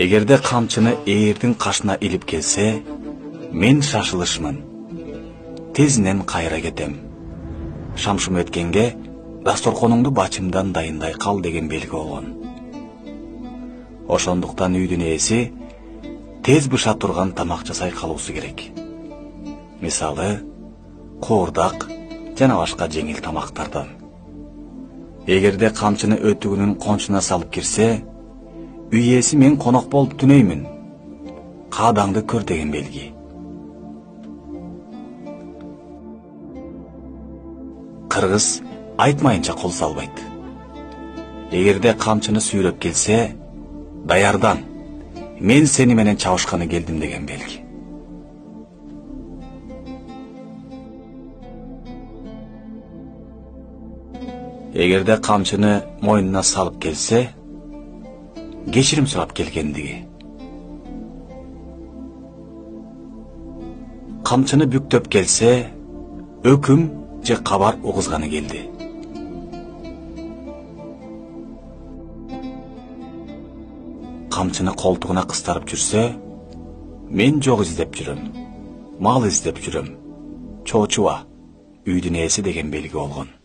Эгерде камчыны ээрдин кашына илип келсе, мен шашылышмын. Тезинен кайра кетем. Шамшым өткенге дасторконуңду бачымдан дайындай кал деген белги болгон. Ошондуктан үйдүн ээси тез быша турган тамак жасай калуусу керек. Мисалы, куурдак жана башка жеңил тамактардан. Эгерде камчыны өтүгүнүн кончуна салып кирсе, үй ээси мен конок болуп түнөймүн. Каадаңды көр деген белги. Кыргыз айтмайынча кол салбайт. Эгерде камчыны сүйрөп келсе, даярдан. Мен сени менен чабышканы келдим деген белги. Эгерде камчыны мойнуна салып келсе, кечирим сурап келгендиги. Камчыны бүктөп келсе, өкүм же кабар угузганы келди. Камчыны колтугуна кыстарып жүрсө, мен жок издеп жүрөм, мал издеп жүрөм, чоочуба, үйдүн ээси деген белги болгон.